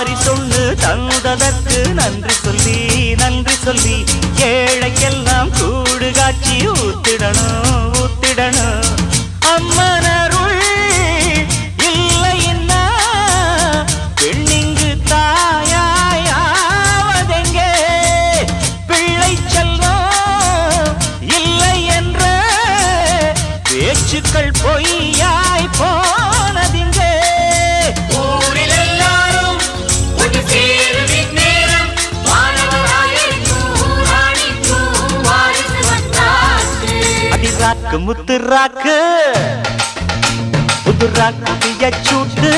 வாரி சொல்லு தந்ததற்கு நன்றி சொல்லி நன்றி சொல்லி ஏழைக்கெல்லாம் கூடு காட்சி ஊத்திடணும் ஊத்திடணும் அம்மனருள் இல்லைன்னா பெண்ணிங்கு தாயாவதெங்கே பிள்ளை செல்லம் இல்லை என்ற பேச்சுக்கள் பொய்யாய் போனதிங்கே ராக்கு முத்து ராக்கு புது ராக்கு சூட்டு